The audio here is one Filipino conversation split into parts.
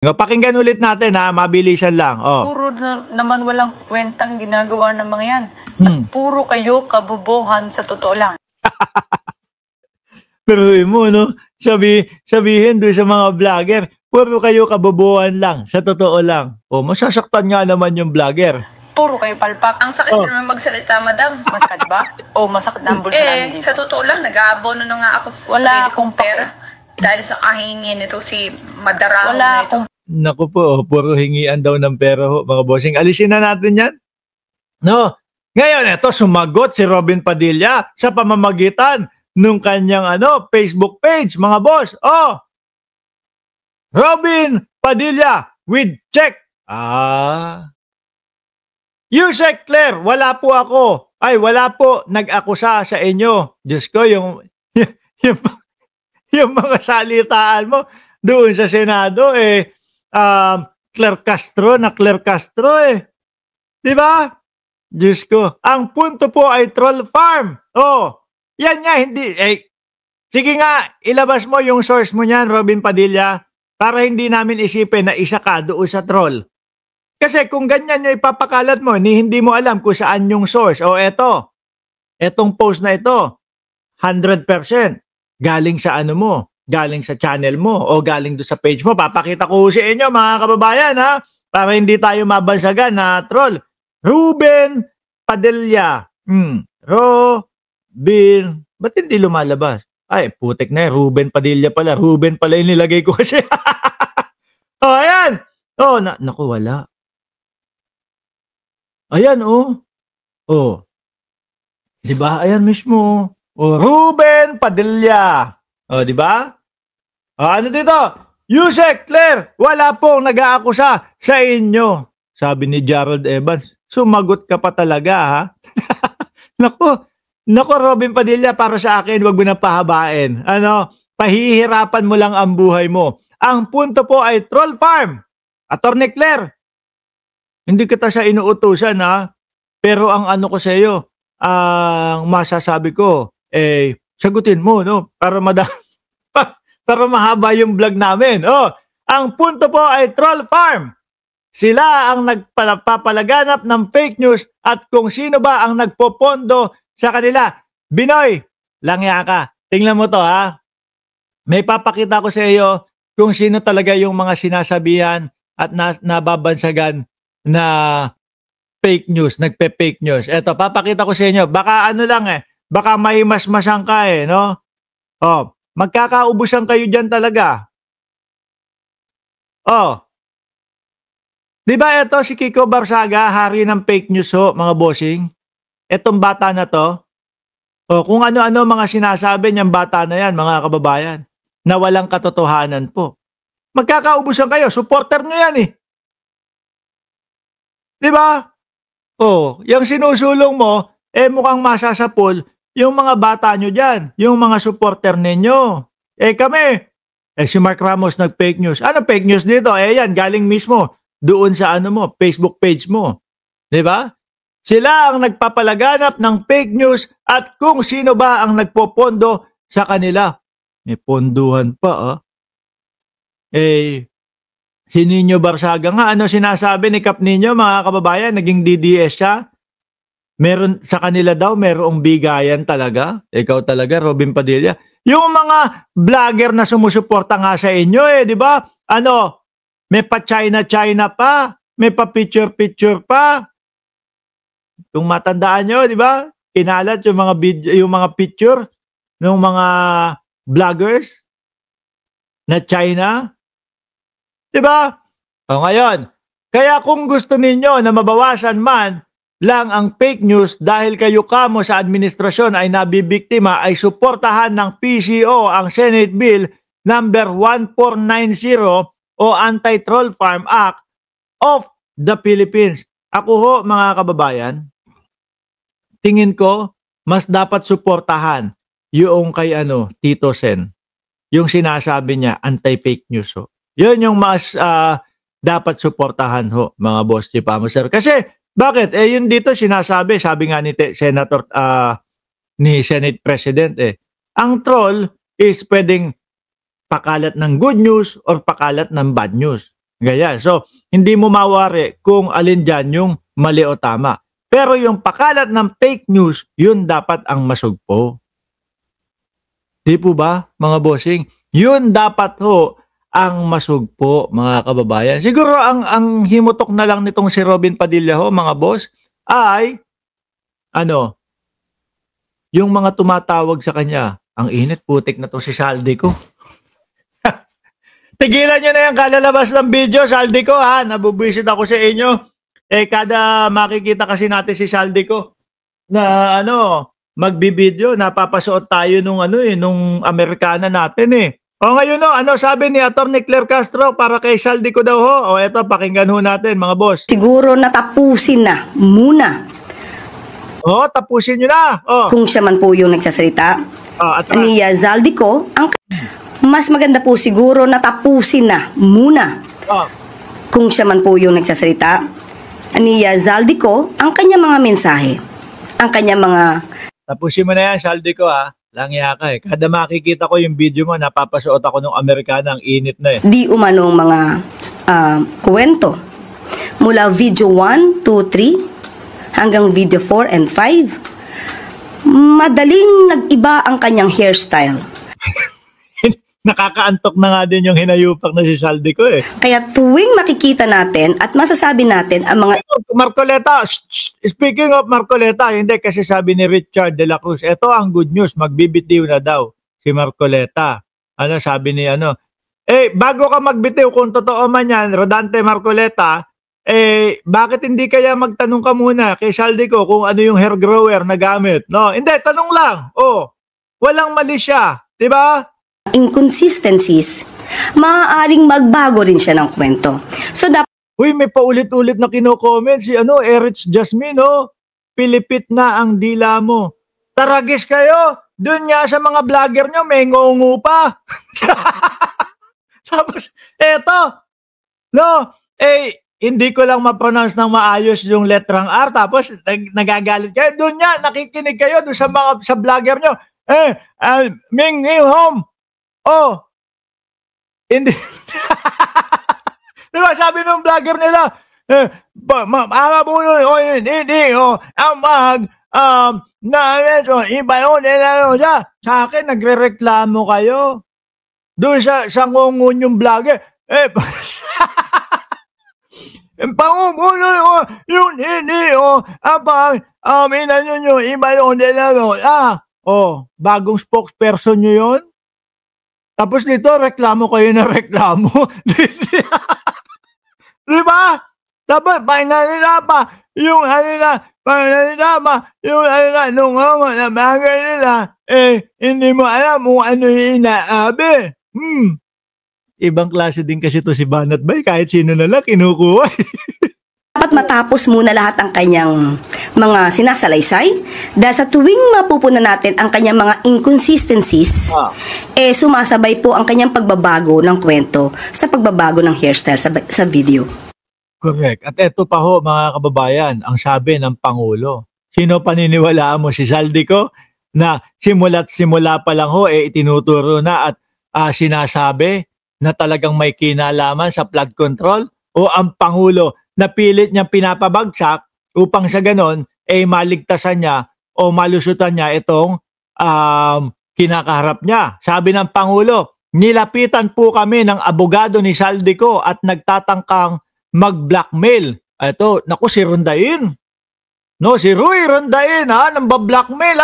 Pakinggan ulit natin ha, mabilisan lang. Oh. Puro naman walang kwentang ginagawa ng mga yan. At Hmm. puro kayo kabobohan sa totoo lang. Pero mo, no? Sabihin doon sa mga vlogger, puro kayo kabobohan lang, sa totoo lang. O, masasaktan nga naman yung vlogger. Puro kayo palpak. Ang sakit naman magsalita, madam. Masakit ba? O masakit na ang bulto namin dito? Sa totoo lang, nag-aabono na nga ako sa Wala sarili kong akong pera. Dahil sa kahingin nito si Madarao Wala na ito. akong Naku po, puro hingian daw ng pera ho, mga bossing. Alisin na natin yan. No. Ngayon, eto, sumagot si Robin Padilla sa pamamagitan nung kanyang Facebook page, mga boss. Oh, Robin Padilla with check. Yusek Claire, wala po ako. Ay, wala po nag-akusa sa inyo. Diyos ko, yung mga salitaan mo doon sa Senado, Claire Castro Di ba? Diyos ko. Ang punto po ay troll farm. Oh, yan nga, hindi. Sige nga, ilabas mo yung source mo niyan, Robin Padilla, para hindi namin isipin na isa ka doon sa troll. Kasi kung ganyan yung ipapakalat mo, hindi mo alam kung saan yung source. O etong post na ito, 100% galing sa mo, galing sa channel mo, o galing doon sa page mo. Papakita ko sa inyo, mga kababayan, ha? Para hindi tayo mabansagan na troll. Ruben Padilla. Robin. Ba't hindi lumalabas? Ay, putik na Ruben Padilla pala. Ruben pala yung nilagay ko kasi. Oh, ayan. Oh, naku, wala. Ayan, oh. Oh. Diba? Ayan mismo. Oh, Ruben Padilla. Oh, diba? Oh, ano dito? Yusek Claire, wala pong nag-aakusa sa inyo. Sabi ni Gerald Evans. Sumagot ka pa talaga, ha? Naku, Robin Padilla, para sa akin, wag mo na pahabain. Pahihirapan mo lang ang buhay mo. Ang punto po ay troll farm. Attorney Claire, hindi kita sa inuutusan, ha? Pero ang ko sa iyo, ang masasabi ko, sagutin mo, no? Para mahaba yung vlog namin. Oh, ang punto po ay troll farm. Sila ang nagpapalaganap ng fake news at kung sino ba ang nagpopondo sa kanila. Binoy, langya ka. Tingnan mo to, ha. May papakita ko sa iyo kung sino talaga yung mga sinasabihan at nababansagan na fake news, nagpe-fake news. Eto, papakita ko sa inyo. Baka baka may masmasang ka no? Oh, magkakaubusan kayo dyan talaga. Oh, di ba ito si Kiko Barsaga, hari ng fake news ho, mga bossing? Etong bata na to, kung ano-ano mga sinasabi niyang bata na yan, mga kababayan, na walang katotohanan po. Magkakaubusan kayo, supporter niyo yan Di ba? Yung sinusulong mo, mukhang masasapol yung mga bata nyo dyan, yung mga supporter ninyo. Kami, si Mark Ramos nag-fake news. Ano fake news dito? Yan, galing mismo doon sa Facebook page mo. Di ba? Sila ang nagpapalaganap ng fake news at kung sino ba ang nagpopondo sa kanila. May ponduhan pa, si Nino Barsaga nga, ano sinasabi ni Kap Nino, mga kababayan, naging DDS siya. Meron sa kanila daw, merong bigayan talaga. Ikaw talaga, Robin Padilla. Yung mga vlogger na sumusuporta nga sa inyo, di ba? May pa China pa, may pa picture pa. Kung matandaan nyo, di ba? Kinalat yung mga video, yung mga picture ng mga vloggers na China. Di ba? Ngayon, kaya kung gusto ninyo na mabawasan man lang ang fake news dahil kayo kamo sa administrasyon ay nabibiktima, ay suportahan ng PCO ang Senate Bill number 1490 o Anti-Troll Farm Act of the Philippines. Ako ho, mga kababayan, tingin ko, mas dapat suportahan yung kay Tito Sen. Yung sinasabi niya, anti-fake news ho. Yun yung mas dapat suportahan ho, mga boss Chipamo, sir. Kasi, bakit? Yun dito sinasabi, sabi nga ni Senator, ni Senate President, ang troll is pwedeng pakalat ng good news or pakalat ng bad news. Ganyan. So, hindi mo mawari kung alin dyan yung mali o tama. Pero yung pakalat ng fake news, yun dapat ang masugpo. Di po ba, mga bossing? Yun dapat ho ang masugpo, mga kababayan. Siguro ang himutok na lang nitong si Robin Padilla ho, mga boss, ay yung mga tumatawag sa kanya, ang init, putik na to si Saldi ko. Tigilan nyo na yung kalalabas ng video, Saldi ko ha. Nabubwisit ako sa inyo. Kada makikita kasi natin si Saldi ko na magbibideo, napapasuot tayo nung Amerikana natin eh. O ngayon sabi ni Atty. Claire Castro para kay Saldi ko daw ho. O eto, pakinggan ho natin mga boss. Siguro natapusin na muna Tapusin nyo na. kung siya man po yung nagsasalita. At Ni Zaldico, mas maganda po siguro natapusin na muna kung siya man po yung nagsasalita. Ni Zaldico, ang kanyang mga mensahe, ang kanyang mga... Tapusin mo na yan, Saldi ko ha. Langya ka eh. Kada makikita ko yung video mo, napapasuot ako ng Amerikana, ang init na eh. di umanong mga kwento. Mula video 1, 2, 3 hanggang video 4 and 5. Madaling nag-iba ang kanyang hairstyle. Nakakaantok na nga din yung hinayupak na si Saldi ko eh. Kaya tuwing makikita natin at masasabi natin ang mga Marcoleta, speaking of Marcoleta, hindi kasi sabi ni Richard de la Cruz, ito ang good news, magbibitiw na daw si Marcoleta. Sabi ni bago ka magbitiw, kung totoo man yan, Rodante Marcoleta, bakit hindi kaya magtanong ka muna kay Saldi ko kung ano yung hair grower na gamit? No, hindi, tanong lang. Walang mali siya, 'di ba? inconsistencies, maaaring magbago rin siya ng kwento. So, dapat Uy, may paulit-ulit na kino-comment si Erich Jasmine, Pilipit na ang dila mo. Taragis kayo, dun nga sa mga vlogger nyo, may ngungu pa. Tapos, hindi ko lang ma-pronounce ng maayos yung letrang R, tapos nagagalit kayo. Dun nga, nakikinig kayo dun sa mga sa vlogger nyo. Ming New Home. Hindi. Diba sabi ng vlogger nila, iba yun, sa akin, nagre-reklamo kayo. Doon sa ngungun yung vlogger, pangumulo yun, hindi, inan nyo, iba yun, bagong spokesperson nyo yun? Tapos dito, reklamo kayo na reklamo. Diba? Tapos, painalila pa, yung nung na bagay nila, hindi mo alam kung ano yung inaabi. Ibang klase din kasi to si Banat Bay, kahit sino na lang kinukuha. matapos muna lahat ang kanyang mga sinasalaysay dahil sa tuwing mapupunan natin ang kanyang mga inconsistencies, sumasabay po ang kanyang pagbabago ng kwento sa pagbabago ng hairstyle sa video. Correct. At eto pa ho, mga kababayan, ang sabi ng Pangulo. Sino paniniwalaan mo? Si Saldi ko? Na simula't simula pa lang ho, itinuturo na at sinasabi na talagang may kinalaman sa flood control? O ang Pangulo na pilit niyang pinapabagsak upang sa ganon, maligtasan niya o malusutan niya itong kinakaharap niya. Sabi ng Pangulo, nilapitan po kami ng abogado ni Saldi ko at nagtatangkang mag-blackmail. Ito, naku, si Rondain. No, si Rui Rondain, nang ba-blackmail,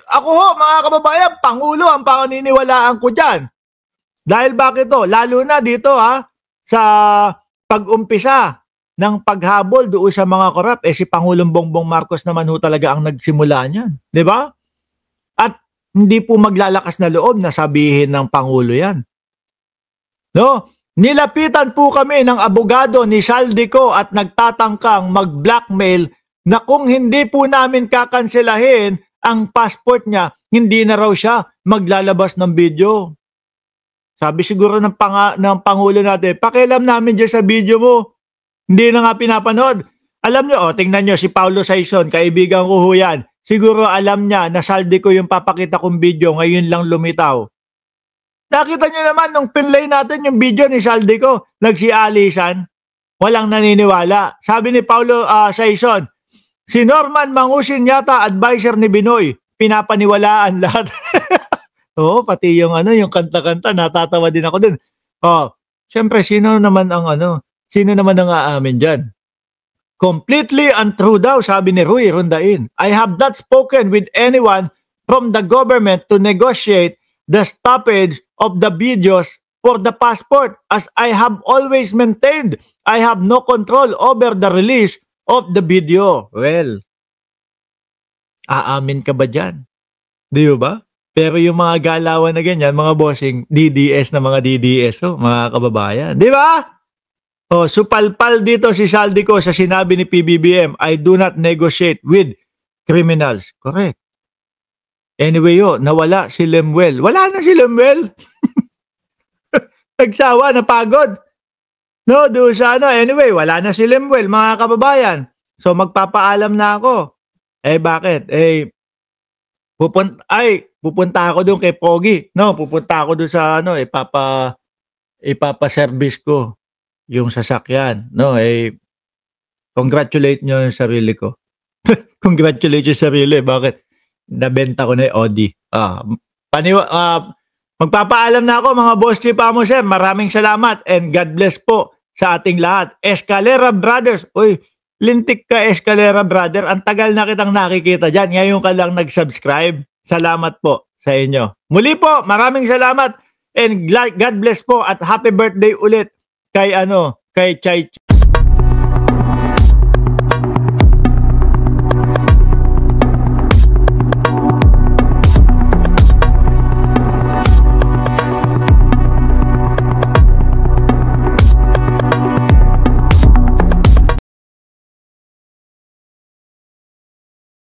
ako ho, mga kababayan, Pangulo ang paniniwalaan ko dyan. Dahil bakit to? Lalo na dito, sa pag-umpisa ng paghabol doon sa mga korap, si Pangulong Bongbong Marcos naman ho talaga ang nagsimula niyan. Di ba? At hindi po maglalakas na loob na sabihin ng Pangulo yan. No? Nilapitan po kami ng abogado ni Saldi ko at nagtatangkang mag-blackmail na kung hindi po namin kakanselahin ang passport niya, hindi na raw siya maglalabas ng video. Sabi siguro ng Pangulo natin, pakialam namin dyan sa video mo. Hindi na nga pinapanood. Alam nyo, tingnan nyo, si Paulo Saison, kaibigan ko ho yan. Siguro alam niya na Saldi ko yung papakita kong video, ngayon lang lumitaw. Nakita nyo naman nung pinlay natin yung video ni Saldico, nagsialisan, walang naniniwala. Sabi ni Paulo Saison, si Norman Mangusin yata advisor ni Binoy, pinapaniwalaan lahat. Oo, pati yung yung kanta-kanta, natatawa din ako dun. Oh, syempre sino naman ang aamin diyan? Completely untrue daw, sabi ni Rui Rondain. I have not spoken with anyone from the government to negotiate the stoppage of the videos for the passport, as I have always maintained I have no control over the release of the video. Well, aamin ka ba dyan? Di ba? Pero yung mga galawan na ganyan, mga bossing, DDS na mga DDS, mga kababayan. Di ba? Supalpal dito si Saldico sa sinabi ni PBBM, I do not negotiate with criminals. Correct. Anyway, nawala si Lemuel. Wala na si Lemuel. Nagsawa, napagod. No, doon sa Anyway, wala na si Lemuel, mga kababayan. So, magpapaalam na ako. Bakit? Pupunta ako doon kay Pogi. No, pupunta ako doon sa ipapaservice ko yung sasakyan. No, congratulate nyo yung sarili ko. Congratulate yung sarili. Bakit? Nabenta ko na yung Audi. Magpapaalam na ako mga boss chief amo sir. Maraming salamat and God bless po sa ating lahat. Escalera Brothers. Uy, lintik ka Escalera Brother. Ang tagal na kitang nakikita dyan. Ngayon ka lang nag-subscribe. Salamat po sa inyo. Muli po, maraming salamat and God bless po at happy birthday ulit kay Chay